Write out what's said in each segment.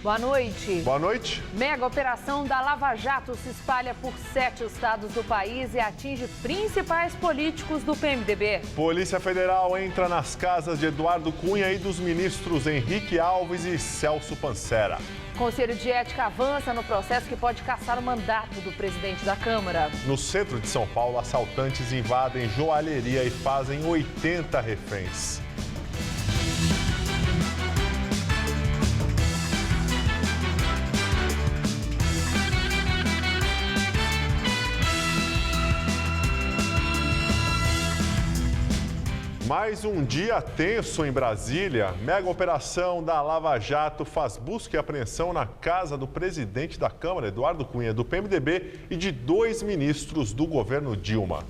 Boa noite. Boa noite. Mega operação da Lava Jato se espalha por 7 estados do país e atinge principais políticos do PMDB. Polícia Federal entra nas casas de Eduardo Cunha e dos ministros Henrique Alves e Celso Pancera. Conselho de Ética avança no processo que pode cassar o mandato do presidente da Câmara. No centro de São Paulo, assaltantes invadem joalheria e fazem 80 reféns. Mais um dia tenso em Brasília. Mega operação da Lava Jato faz busca e apreensão na casa do presidente da Câmara, Eduardo Cunha, do PMDB, e de 2 ministros do governo Dilma.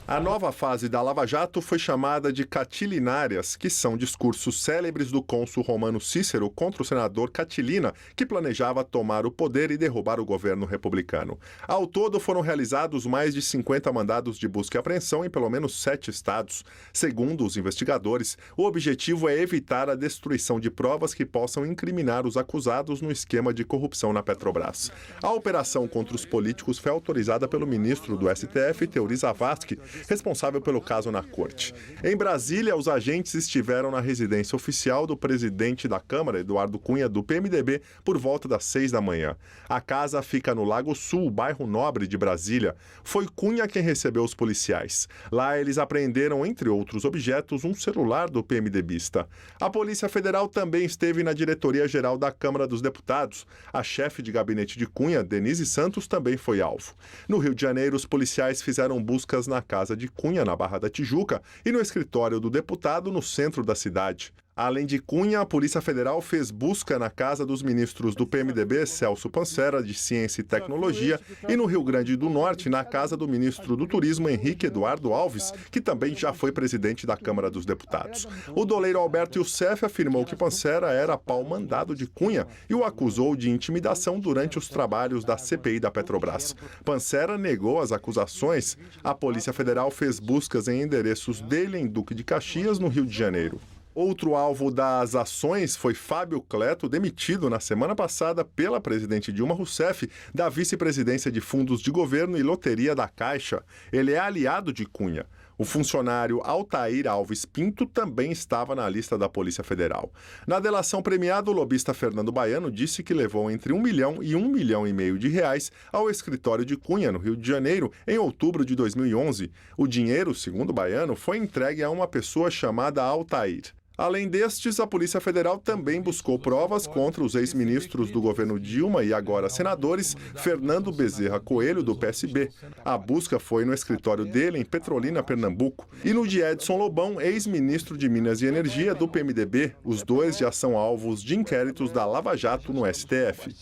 A nova fase da Lava Jato foi chamada de catilinárias, que são discursos célebres do cônsul Romano Cícero contra o senador Catilina, que planejava tomar o poder e derrubar o governo republicano. Ao todo, foram realizados mais de 50 mandados de busca e apreensão em pelo menos 7 estados. Segundo os investigadores, o objetivo é evitar a destruição de provas que possam incriminar os acusados no esquema de corrupção na Petrobras. A operação contra os políticos foi autorizada pelo ministro do STF, Teori Zavascki, responsável pelo caso na corte. Em Brasília, os agentes estiveram na residência oficial do presidente da Câmara, Eduardo Cunha, do PMDB, por volta das 6 da manhã. A casa fica no Lago Sul, bairro nobre de Brasília. Foi Cunha quem recebeu os policiais. Lá, eles apreenderam, entre outros objetos, um celular do PMDBista. A Polícia Federal também esteve na diretoria-geral da Câmara dos Deputados. A chefe de gabinete de Cunha, Denise Santos, também foi alvo. No Rio de Janeiro, os policiais fizeram buscas na casa de Cunha, na Barra da Tijuca, e no escritório do deputado, no centro da cidade. Além de Cunha, a Polícia Federal fez busca na casa dos ministros do PMDB, Celso Pancera, de Ciência e Tecnologia, e no Rio Grande do Norte, na casa do ministro do Turismo, Henrique Eduardo Alves, que também já foi presidente da Câmara dos Deputados. O doleiro Alberto Youssef afirmou que Pancera era pau-mandado de Cunha e o acusou de intimidação durante os trabalhos da CPI da Petrobras. Pancera negou as acusações. A Polícia Federal fez buscas em endereços dele em Duque de Caxias, no Rio de Janeiro. Outro alvo das ações foi Fábio Cleto, demitido na semana passada pela presidente Dilma Rousseff da vice-presidência de fundos de governo e loteria da Caixa. Ele é aliado de Cunha. O funcionário Altair Alves Pinto também estava na lista da Polícia Federal. Na delação premiada, o lobista Fernando Baiano disse que levou entre R$1 milhão e R$1,5 milhão de reais ao escritório de Cunha, no Rio de Janeiro, em outubro de 2011. O dinheiro, segundo Baiano, foi entregue a uma pessoa chamada Altair. Além destes, a Polícia Federal também buscou provas contra os ex-ministros do governo Dilma e agora senadores Fernando Bezerra Coelho, do PSB. A busca foi no escritório dele, em Petrolina, Pernambuco, e no de Edson Lobão, ex-ministro de Minas e Energia do PMDB. Os dois já são alvos de inquéritos da Lava Jato no STF.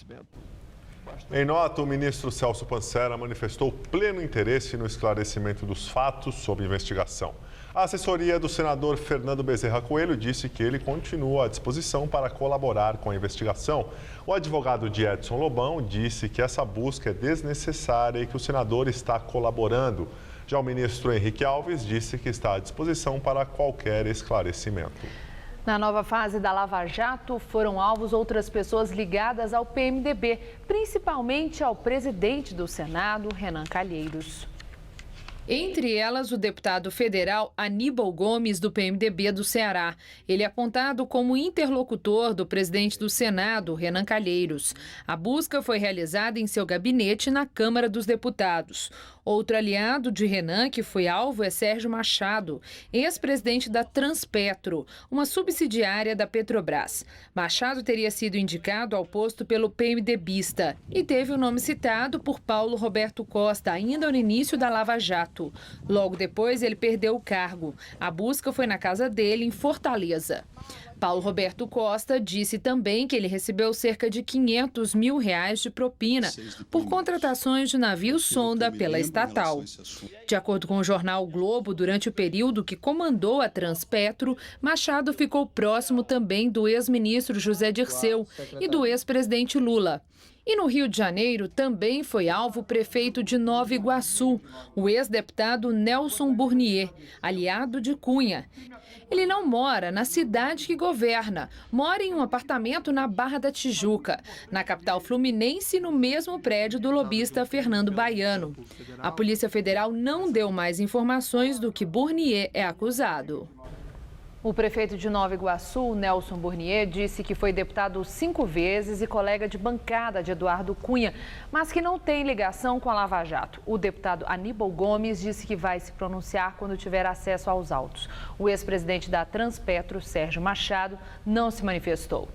Em nota, o ministro Celso Pancera manifestou pleno interesse no esclarecimento dos fatos sob investigação. A assessoria do senador Fernando Bezerra Coelho disse que ele continua à disposição para colaborar com a investigação. O advogado de Edson Lobão disse que essa busca é desnecessária e que o senador está colaborando. Já o ministro Henrique Alves disse que está à disposição para qualquer esclarecimento. Na nova fase da Lava Jato, foram alvos outras pessoas ligadas ao PMDB, principalmente ao presidente do Senado, Renan Calheiros. Entre elas, o deputado federal Aníbal Gomes, do PMDB do Ceará. Ele é apontado como interlocutor do presidente do Senado, Renan Calheiros. A busca foi realizada em seu gabinete na Câmara dos Deputados. Outro aliado de Renan que foi alvo é Sérgio Machado, ex-presidente da Transpetro, uma subsidiária da Petrobras. Machado teria sido indicado ao posto pelo PMDBista e teve o nome citado por Paulo Roberto Costa, ainda no início da Lava Jato. Logo depois, ele perdeu o cargo. A busca foi na casa dele, em Fortaleza. Paulo Roberto Costa disse também que ele recebeu cerca de R$500 mil de propina por contratações de navios sonda pela estatal. De acordo com o jornal o Globo, durante o período que comandou a Transpetro, Machado ficou próximo também do ex-ministro José Dirceu e do ex-presidente Lula. E no Rio de Janeiro também foi alvo o prefeito de Nova Iguaçu, o ex-deputado Nelson Burnier, aliado de Cunha. Ele não mora na cidade que governa, mora em um apartamento na Barra da Tijuca, na capital fluminense, no mesmo prédio do lobista Fernando Baiano. A Polícia Federal não deu mais informações do que Burnier é acusado. O prefeito de Nova Iguaçu, Nelson Burnier, disse que foi deputado 5 vezes e colega de bancada de Eduardo Cunha, mas que não tem ligação com a Lava Jato. O deputado Aníbal Gomes disse que vai se pronunciar quando tiver acesso aos autos. O ex-presidente da Transpetro, Sérgio Machado, não se manifestou.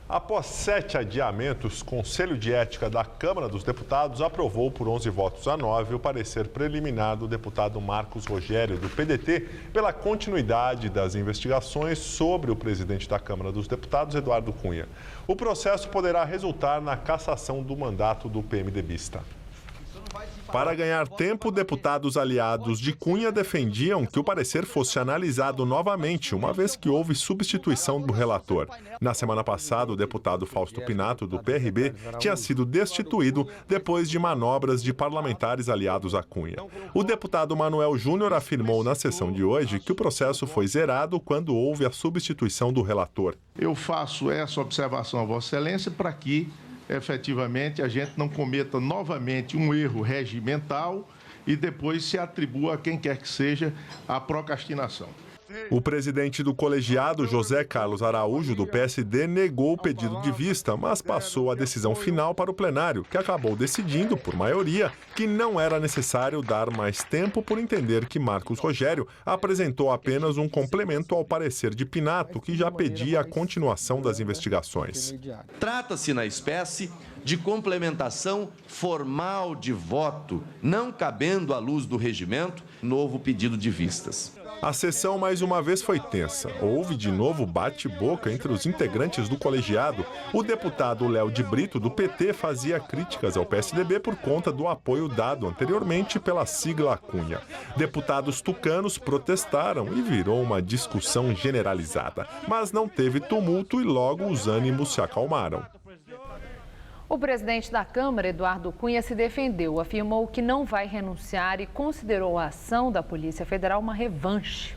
Após 7 adiamentos, o Conselho de Ética da Câmara dos Deputados aprovou por 11 votos a 9 o parecer preliminar do deputado Marcos Rogério, do PDT, pela continuidade das investigações sobre o presidente da Câmara dos Deputados, Eduardo Cunha. O processo poderá resultar na cassação do mandato do PMDBista. Para ganhar tempo, deputados aliados de Cunha defendiam que o parecer fosse analisado novamente, uma vez que houve substituição do relator. Na semana passada, o deputado Fausto Pinato, do PRB, tinha sido destituído depois de manobras de parlamentares aliados a Cunha. O deputado Manuel Júnior afirmou na sessão de hoje que o processo foi zerado quando houve a substituição do relator. Eu faço essa observação a Vossa Excelência para que efetivamente a gente não cometa novamente um erro regimental e depois se atribua a quem quer que seja a procrastinação. O presidente do colegiado, José Carlos Araújo, do PSD, negou o pedido de vista, mas passou a decisão final para o plenário, que acabou decidindo, por maioria, que não era necessário dar mais tempo por entender que Marcos Rogério apresentou apenas um complemento ao parecer de Pinato, que já pedia a continuação das investigações. Trata-se, na espécie, de complementação formal de voto, não cabendo à luz do regimento, novo pedido de vistas. A sessão mais uma vez foi tensa. Houve de novo bate-boca entre os integrantes do colegiado. O deputado Léo de Brito, do PT, fazia críticas ao PSDB por conta do apoio dado anteriormente pela sigla Cunha. Deputados tucanos protestaram e virou uma discussão generalizada. Mas não teve tumulto e logo os ânimos se acalmaram. O presidente da Câmara, Eduardo Cunha, se defendeu, afirmou que não vai renunciar e considerou a ação da Polícia Federal uma revanche.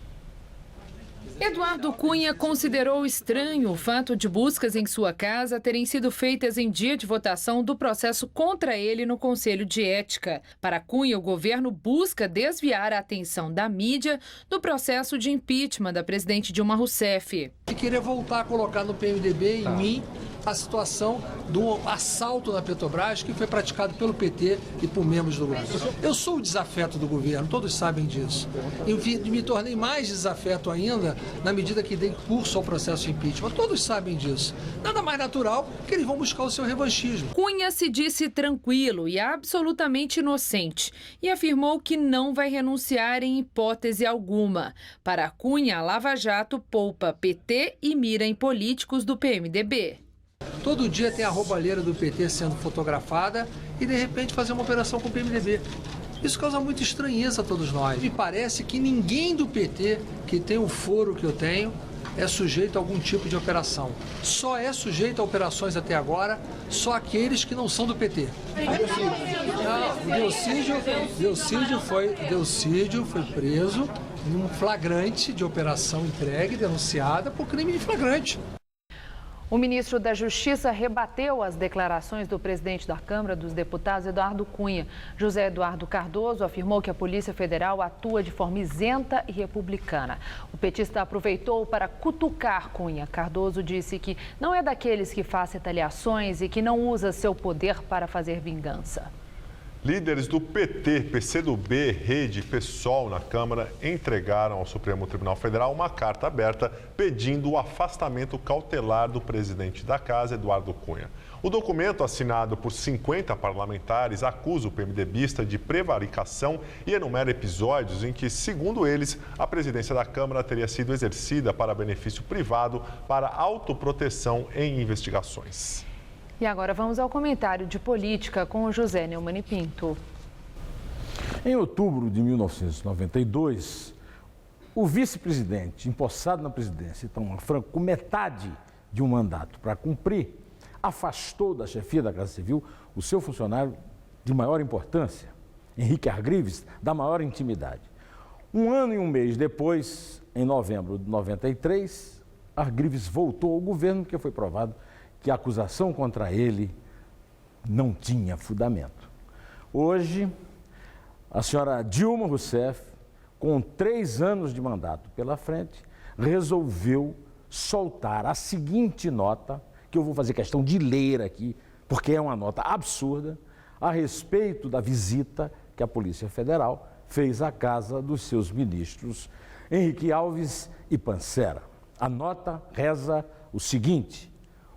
Eduardo Cunha considerou estranho o fato de buscas em sua casa terem sido feitas em dia de votação do processo contra ele no Conselho de Ética. Para Cunha, o governo busca desviar a atenção da mídia do processo de impeachment da presidente Dilma Rousseff. E queria voltar a colocar no PMDB, em mim, a situação do assalto na Petrobras que foi praticado pelo PT e por membros do governo. Eu sou o desafeto do governo, todos sabem disso. E me tornei mais desafeto ainda na medida que dei curso ao processo de impeachment. Todos sabem disso. Nada mais natural que eles vão buscar o seu revanchismo. Cunha se disse tranquilo e absolutamente inocente e afirmou que não vai renunciar em hipótese alguma. Para Cunha, a Lava Jato poupa PT e mira em políticos do PMDB. Todo dia tem a roubalheira do PT sendo fotografada e, de repente, fazer uma operação com o PMDB. Isso causa muita estranheza a todos nós. Me parece que ninguém do PT que tem o foro que eu tenho é sujeito a algum tipo de operação. Só é sujeito a operações até agora, só aqueles que não são do PT. Delcídio foi preso num flagrante de operação entregue, denunciada por crime de flagrante. O ministro da Justiça rebateu as declarações do presidente da Câmara dos Deputados, Eduardo Cunha. José Eduardo Cardoso afirmou que a Polícia Federal atua de forma isenta e republicana. O petista aproveitou para cutucar Cunha. Cardoso disse que não é daqueles que faz retaliações e que não usa seu poder para fazer vingança. Líderes do PT, PCdoB, Rede e PSOL na Câmara entregaram ao Supremo Tribunal Federal uma carta aberta pedindo o afastamento cautelar do presidente da Casa, Eduardo Cunha. O documento, assinado por 50 parlamentares, acusa o PMDBista de prevaricação e enumera episódios em que, segundo eles, a presidência da Câmara teria sido exercida para benefício privado para autoproteção em investigações. E agora vamos ao comentário de política com o José Neumann e Pinto. Em outubro de 1992, o vice-presidente, empossado na presidência, então Franco, com metade de um mandato para cumprir, afastou da chefia da Casa Civil o seu funcionário de maior importância, Henrique Argrives, da maior intimidade. 1 ano e 1 mês depois, em novembro de 93, Argrives voltou ao governo, porque foi provado que a acusação contra ele não tinha fundamento. Hoje, a senhora Dilma Rousseff, com 3 anos de mandato pela frente, resolveu soltar a seguinte nota, que eu vou fazer questão de ler aqui, porque é uma nota absurda, a respeito da visita que a Polícia Federal fez à casa dos seus ministros Henrique Alves e Pancera. A nota reza o seguinte: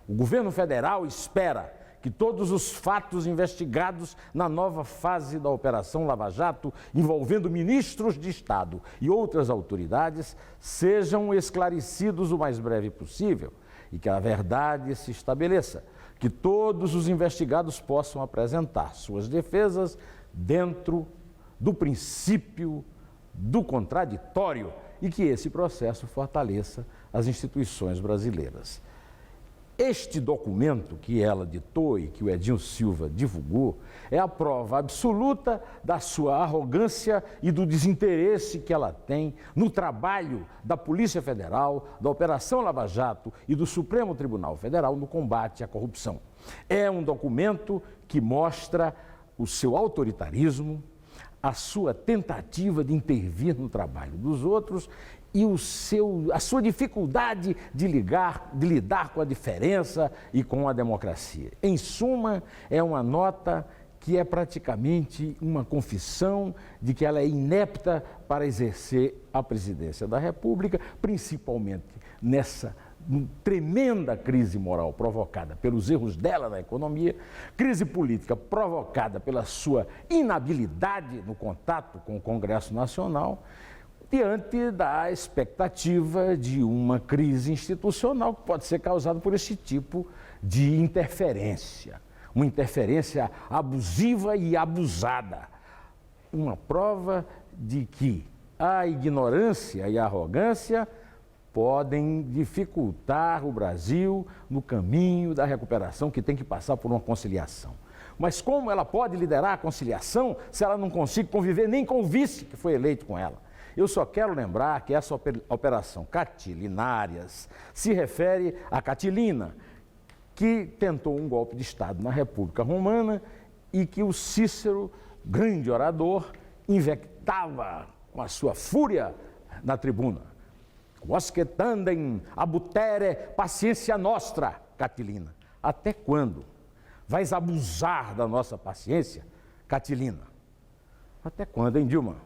o governo federal espera que todos os fatos investigados na nova fase da Operação Lava Jato, envolvendo ministros de Estado e outras autoridades, sejam esclarecidos o mais breve possível e que a verdade se estabeleça, que todos os investigados possam apresentar suas defesas dentro do princípio do contraditório e que esse processo fortaleça as instituições brasileiras. Este documento que ela ditou e que o Edinho Silva divulgou é a prova absoluta da sua arrogância e do desinteresse que ela tem no trabalho da Polícia Federal, da Operação Lava Jato e do Supremo Tribunal Federal no combate à corrupção. É um documento que mostra o seu autoritarismo, a sua tentativa de intervir no trabalho dos outros e a sua dificuldade de lidar com a diferença e com a democracia. Em suma, é uma nota que é praticamente uma confissão de que ela é inepta para exercer a presidência da República, principalmente nessa tremenda crise moral provocada pelos erros dela na economia, crise política provocada pela sua inabilidade no contato com o Congresso Nacional, diante da expectativa de uma crise institucional que pode ser causada por esse tipo de interferência, uma interferência abusiva e abusada. Uma prova de que a ignorância e a arrogância podem dificultar o Brasil no caminho da recuperação, que tem que passar por uma conciliação. Mas como ela pode liderar a conciliação se ela não consegue conviver nem com o vice que foi eleito com ela? Eu só quero lembrar que essa operação Catilinárias se refere a Catilina, que tentou um golpe de Estado na República Romana e que o Cícero, grande orador, invectava com a sua fúria na tribuna. Quosque tandem abutere paciência nostra, Catilina. Até quando vais abusar da nossa paciência, Catilina? Até quando, hein, Dilma?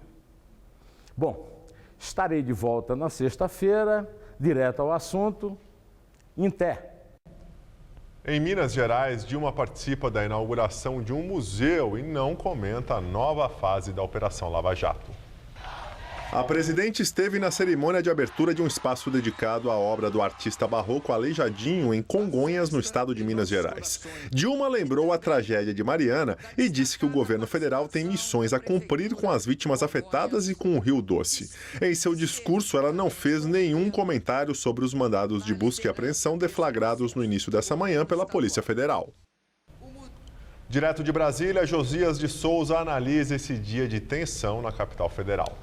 Bom, estarei de volta na sexta-feira, direto ao assunto, em Té. Em Minas Gerais, Dilma participa da inauguração de um museu e não comenta a nova fase da Operação Lava Jato. A presidente esteve na cerimônia de abertura de um espaço dedicado à obra do artista barroco Aleijadinho, em Congonhas, no estado de Minas Gerais. Dilma lembrou a tragédia de Mariana e disse que o governo federal tem missões a cumprir com as vítimas afetadas e com o Rio Doce. Em seu discurso, ela não fez nenhum comentário sobre os mandados de busca e apreensão deflagrados no início dessa manhã pela Polícia Federal. Direto de Brasília, Josias de Souza analisa esse dia de tensão na capital federal.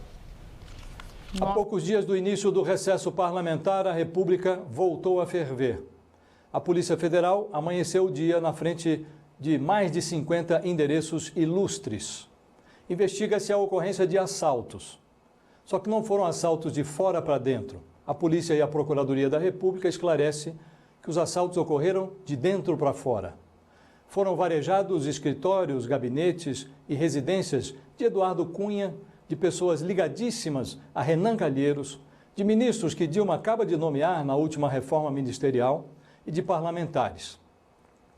Há poucos dias do início do recesso parlamentar, a República voltou a ferver. A Polícia Federal amanheceu o dia na frente de mais de 50 endereços ilustres. Investiga-se a ocorrência de assaltos. Só que não foram assaltos de fora para dentro. A Polícia e a Procuradoria da República esclarecem que os assaltos ocorreram de dentro para fora. Foram varejados escritórios, gabinetes e residências de Eduardo Cunha, de pessoas ligadíssimas a Renan Calheiros, de ministros que Dilma acaba de nomear na última reforma ministerial e de parlamentares.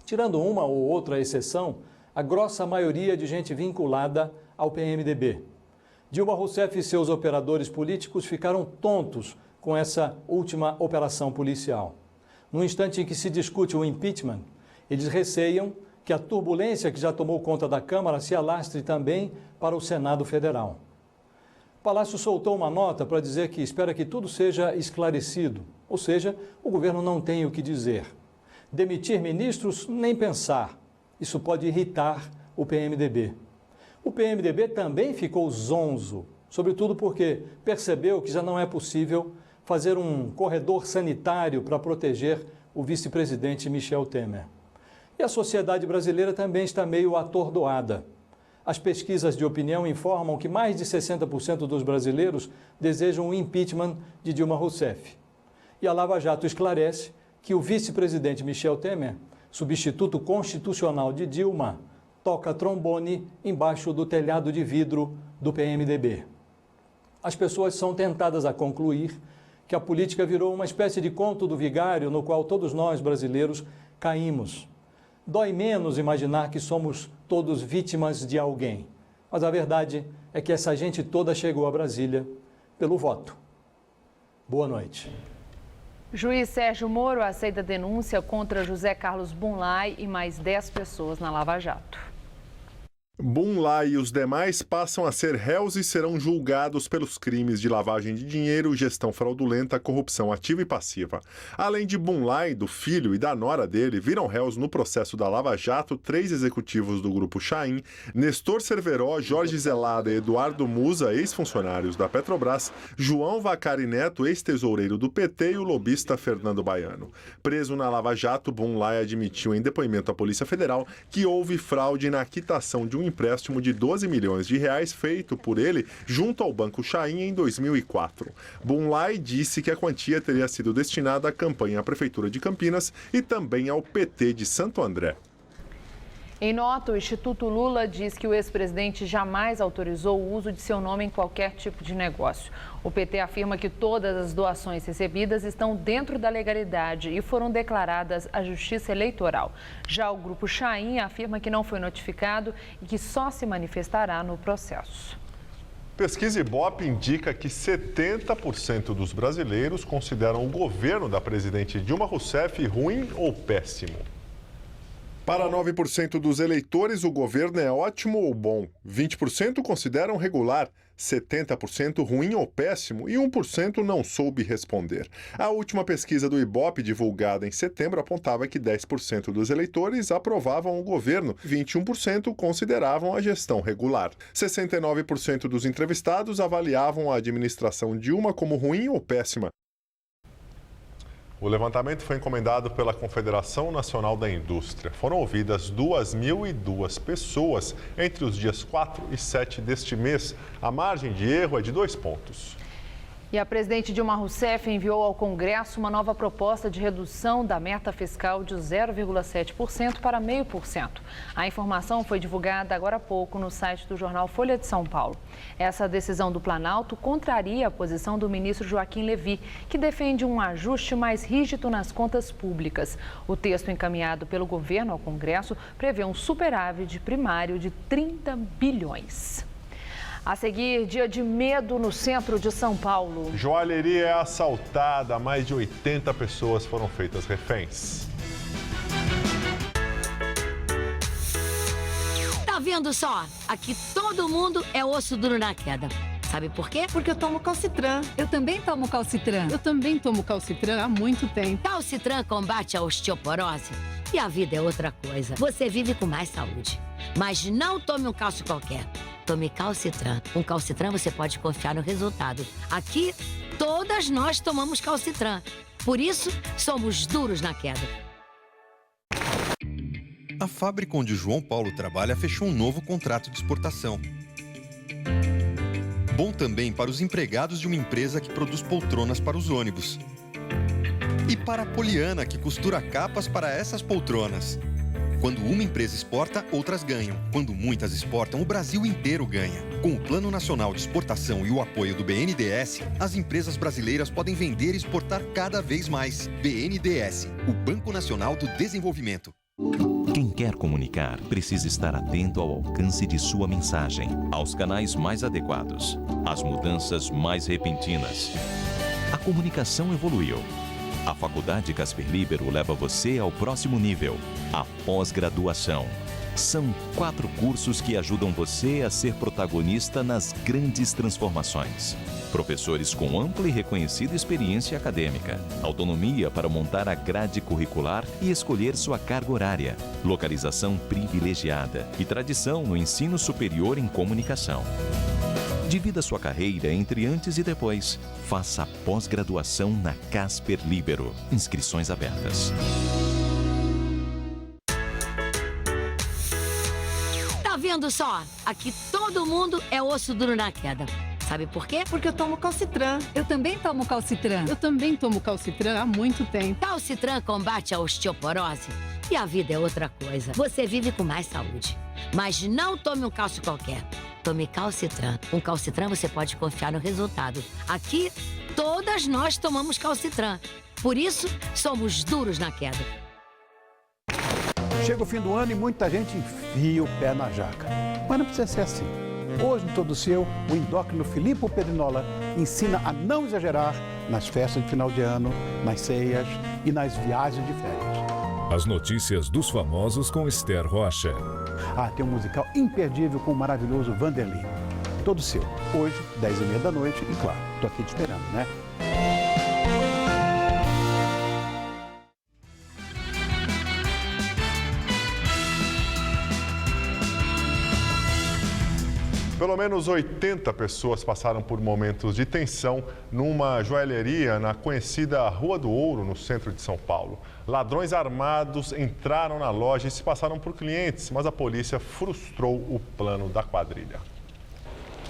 Tirando uma ou outra exceção, a grossa maioria de gente vinculada ao PMDB. Dilma Rousseff e seus operadores políticos ficaram tontos com essa última operação policial. No instante em que se discute o impeachment, eles receiam que a turbulência que já tomou conta da Câmara se alastre também para o Senado Federal. O Palácio soltou uma nota para dizer que espera que tudo seja esclarecido, ou seja, o governo não tem o que dizer. Demitir ministros, nem pensar. Isso pode irritar o PMDB. O PMDB também ficou zonzo, sobretudo porque percebeu que já não é possível fazer um corredor sanitário para proteger o vice-presidente Michel Temer. E a sociedade brasileira também está meio atordoada. As pesquisas de opinião informam que mais de 60% dos brasileiros desejam o impeachment de Dilma Rousseff. E a Lava Jato esclarece que o vice-presidente Michel Temer, substituto constitucional de Dilma, toca trombone embaixo do telhado de vidro do PMDB. As pessoas são tentadas a concluir que a política virou uma espécie de conto do vigário no qual todos nós, brasileiros, caímos. Dói menos imaginar que somos todos vítimas de alguém. Mas a verdade é que essa gente toda chegou a Brasília pelo voto. Boa noite. Juiz Sérgio Moro aceita denúncia contra José Carlos Bunlai e mais 10 pessoas na Lava Jato. Bunlai e os demais passam a ser réus e serão julgados pelos crimes de lavagem de dinheiro, gestão fraudulenta, corrupção ativa e passiva. Além de Bunlai, do filho e da nora dele, viram réus no processo da Lava Jato 3 executivos do Grupo Chaim, Nestor Cerveró, Jorge Zelada e Eduardo Musa, ex-funcionários da Petrobras, João Vacari Neto, ex-tesoureiro do PT e o lobista Fernando Baiano. Preso na Lava Jato, Bunlai admitiu em depoimento à Polícia Federal que houve fraude na quitação de um empréstimo de 12 milhões de reais feito por ele junto ao Banco Chaim em 2004. Bunlai disse que a quantia teria sido destinada à campanha à Prefeitura de Campinas e também ao PT de Santo André. Em nota, o Instituto Lula diz que o ex-presidente jamais autorizou o uso de seu nome em qualquer tipo de negócio. O PT afirma que todas as doações recebidas estão dentro da legalidade e foram declaradas à Justiça Eleitoral. Já o Grupo Chaim afirma que não foi notificado e que só se manifestará no processo. Pesquisa Ibope indica que 70% dos brasileiros consideram o governo da presidente Dilma Rousseff ruim ou péssimo. Para 9% dos eleitores, o governo é ótimo ou bom. 20% consideram regular, 70% ruim ou péssimo e 1% não soube responder. A última pesquisa do Ibope, divulgada em setembro, apontava que 10% dos eleitores aprovavam o governo, 21% consideravam a gestão regular. 69% dos entrevistados avaliavam a administração Dilma como ruim ou péssima. O levantamento foi encomendado pela Confederação Nacional da Indústria. Foram ouvidas 2.002 pessoas entre os dias 4 e 7 deste mês. A margem de erro é de 2 pontos. E a presidente Dilma Rousseff enviou ao Congresso uma nova proposta de redução da meta fiscal de 0,7% para 0,5%. A informação foi divulgada agora há pouco no site do jornal Folha de São Paulo. Essa decisão do Planalto contraria a posição do ministro Joaquim Levy, que defende um ajuste mais rígido nas contas públicas. O texto encaminhado pelo governo ao Congresso prevê um superávit primário de 30 bilhões. A seguir, dia de medo no centro de São Paulo. Joalheria é assaltada, mais de 80 pessoas foram feitas reféns. Tá vendo só? Aqui todo mundo é osso duro na queda. Sabe por quê? Porque eu tomo Calcitran. Eu também tomo Calcitran. Eu também tomo Calcitran há muito tempo. Calcitran combate a osteoporose e a vida é outra coisa. Você vive com mais saúde. Mas não tome um cálcio qualquer. Tome Calcitran. Com Calcitran você pode confiar no resultado. Aqui, todas nós tomamos Calcitran. Por isso, somos duros na queda. A fábrica onde João Paulo trabalha fechou um novo contrato de exportação. Bom também para os empregados de uma empresa que produz poltronas para os ônibus. E para a Poliana, que costura capas para essas poltronas. Quando uma empresa exporta, outras ganham. Quando muitas exportam, o Brasil inteiro ganha. Com o Plano Nacional de Exportação e o apoio do BNDES, as empresas brasileiras podem vender e exportar cada vez mais. BNDES, o Banco Nacional do Desenvolvimento. Quem quer comunicar precisa estar atento ao alcance de sua mensagem, aos canais mais adequados, às mudanças mais repentinas. A comunicação evoluiu. A Faculdade Casper Libero leva você ao próximo nível, a pós-graduação. São 4 cursos que ajudam você a ser protagonista nas grandes transformações. Professores com ampla e reconhecida experiência acadêmica, autonomia para montar a grade curricular e escolher sua carga horária, localização privilegiada e tradição no ensino superior em comunicação. Divida sua carreira entre antes e depois. Faça a pós-graduação na Casper Libero. Inscrições abertas. Tá vendo só? Aqui todo mundo é osso duro na queda. Sabe por quê? Porque eu tomo Calcitran. Eu também tomo Calcitran. Eu também tomo Calcitran há muito tempo. Calcitran combate a osteoporose e a vida é outra coisa. Você vive com mais saúde. Mas não tome um cálcio qualquer. Tome Calcitran. Com Calcitran você pode confiar no resultado. Aqui, todas nós tomamos Calcitran. Por isso, somos duros na queda. Chega o fim do ano e muita gente enfia o pé na jaca. Mas não precisa ser assim. Hoje, no Todo Seu, o endócrino Filippo Pedrinola ensina a não exagerar nas festas de final de ano, nas ceias e nas viagens de férias. As notícias dos famosos com Esther Rocha. Ah, tem um musical imperdível com o maravilhoso Vanderlei. Todo Seu, hoje, 10h30 da noite e, claro, tô aqui te esperando, né? Pelo menos 80 pessoas passaram por momentos de tensão numa joalheria na conhecida Rua do Ouro, no centro de São Paulo. Ladrões armados entraram na loja e se passaram por clientes, mas a polícia frustrou o plano da quadrilha.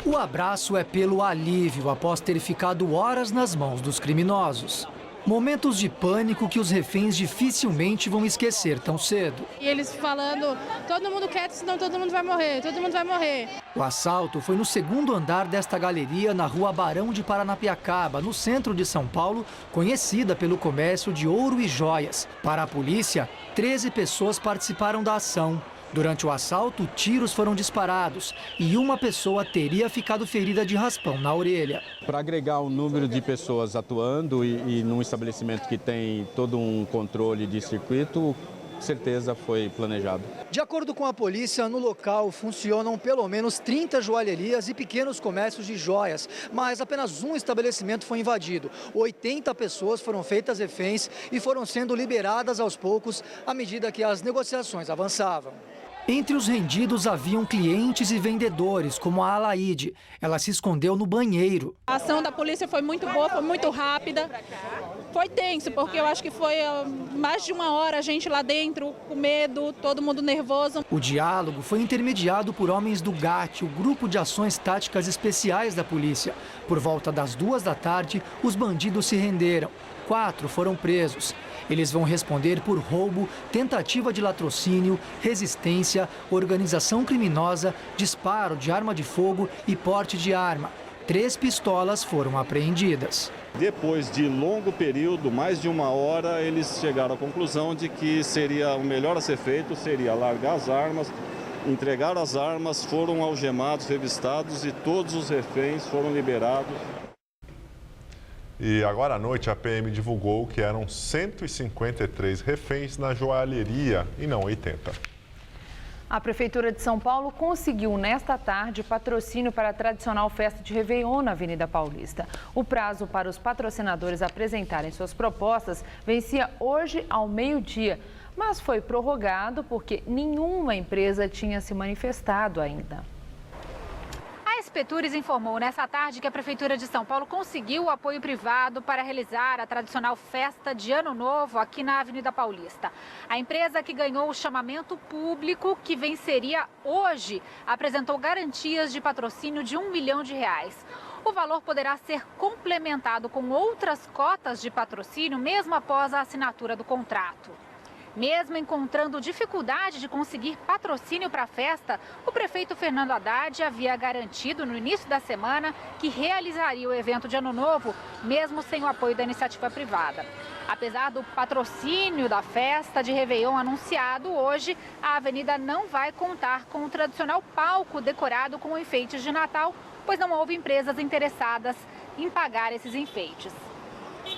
O abraço é pelo alívio após ter ficado horas nas mãos dos criminosos. Momentos de pânico que os reféns dificilmente vão esquecer tão cedo. E eles falando, todo mundo quieto, senão todo mundo vai morrer, todo mundo vai morrer. O assalto foi no segundo andar desta galeria na Rua Barão de Paranapiacaba, no centro de São Paulo, conhecida pelo comércio de ouro e joias. Para a polícia, 13 pessoas participaram da ação. Durante o assalto, tiros foram disparados e uma pessoa teria ficado ferida de raspão na orelha. Para agregar o número de pessoas atuando e num estabelecimento que tem todo um controle de circuito, certeza foi planejado. De acordo com a polícia, no local funcionam pelo menos 30 joalherias e pequenos comércios de joias, mas apenas um estabelecimento foi invadido. 80 pessoas foram feitas reféns e foram sendo liberadas aos poucos à medida que as negociações avançavam. Entre os rendidos haviam clientes e vendedores, como a Alaide. Ela se escondeu no banheiro. A ação da polícia foi muito boa, foi muito rápida. Foi tenso, porque eu acho que foi mais de uma hora a gente lá dentro, com medo, todo mundo nervoso. O diálogo foi intermediado por homens do GAT, o Grupo de Ações Táticas Especiais da polícia. Por volta das 14h, os bandidos se renderam. 4 foram presos. Eles vão responder por roubo, tentativa de latrocínio, resistência, organização criminosa, disparo de arma de fogo e porte de arma. 3 pistolas foram apreendidas. Depois de longo período, mais de uma hora, eles chegaram à conclusão de que seria o melhor a ser feito, seria largar as armas, entregar as armas, foram algemados, revistados e todos os reféns foram liberados. E agora à noite a PM divulgou que eram 153 reféns na joalheria e não 80. A Prefeitura de São Paulo conseguiu nesta tarde patrocínio para a tradicional festa de Réveillon na Avenida Paulista. O prazo para os patrocinadores apresentarem suas propostas vencia hoje ao meio-dia, mas foi prorrogado porque nenhuma empresa tinha se manifestado ainda. A Espetures informou nessa tarde que a Prefeitura de São Paulo conseguiu o apoio privado para realizar a tradicional festa de Ano Novo aqui na Avenida Paulista. A empresa que ganhou o chamamento público, que venceria hoje, apresentou garantias de patrocínio de R$1 milhão. O valor poderá ser complementado com outras cotas de patrocínio mesmo após a assinatura do contrato. Mesmo encontrando dificuldade de conseguir patrocínio para a festa, o prefeito Fernando Haddad havia garantido no início da semana que realizaria o evento de Ano Novo, mesmo sem o apoio da iniciativa privada. Apesar do patrocínio da festa de Réveillon anunciado hoje, a avenida não vai contar com o tradicional palco decorado com enfeites de Natal, pois não houve empresas interessadas em pagar esses enfeites.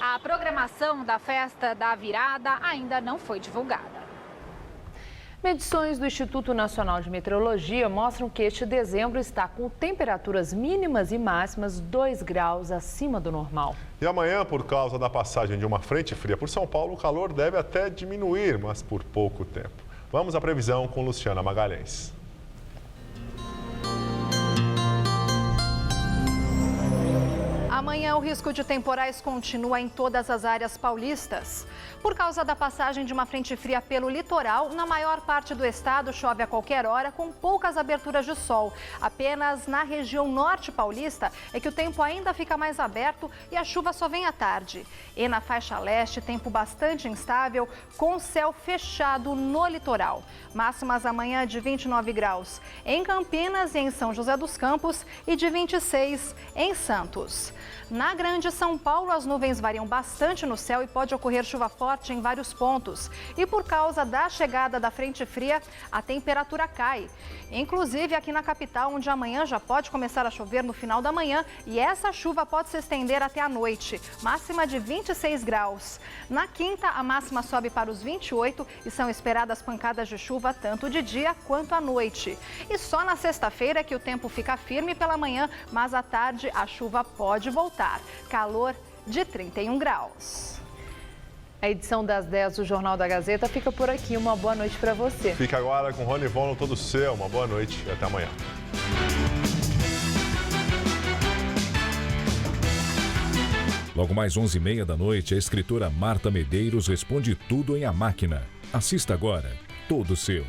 A programação da festa da virada ainda não foi divulgada. Medições do Instituto Nacional de Meteorologia mostram que este dezembro está com temperaturas mínimas e máximas 2 graus acima do normal. E amanhã, por causa da passagem de uma frente fria por São Paulo, o calor deve até diminuir, mas por pouco tempo. Vamos à previsão com Luciana Magalhães. Amanhã o risco de temporais continua em todas as áreas paulistas. Por causa da passagem de uma frente fria pelo litoral, na maior parte do estado chove a qualquer hora com poucas aberturas de sol. Apenas na região norte paulista é que o tempo ainda fica mais aberto e a chuva só vem à tarde. E na faixa leste, tempo bastante instável com céu fechado no litoral. Máximas amanhã de 29 graus em Campinas e em São José dos Campos e de 26 em Santos. Na Grande São Paulo, as nuvens variam bastante no céu e pode ocorrer chuva forte em vários pontos. E por causa da chegada da frente fria, a temperatura cai. Inclusive aqui na capital, onde amanhã já pode começar a chover no final da manhã e essa chuva pode se estender até a noite. Máxima de 26 graus. Na quinta, a máxima sobe para os 28 e são esperadas pancadas de chuva tanto de dia quanto à noite. E só na sexta-feira que o tempo fica firme pela manhã, mas à tarde a chuva pode voltar. Calor de 31 graus. A edição das 10 do Jornal da Gazeta fica por aqui. Uma boa noite para você. Fica agora com Rony Von no Todo Seu. Uma boa noite e até amanhã. Logo mais 11h30 da noite, a escritora Marta Medeiros responde tudo em A Máquina. Assista agora. Todo Seu.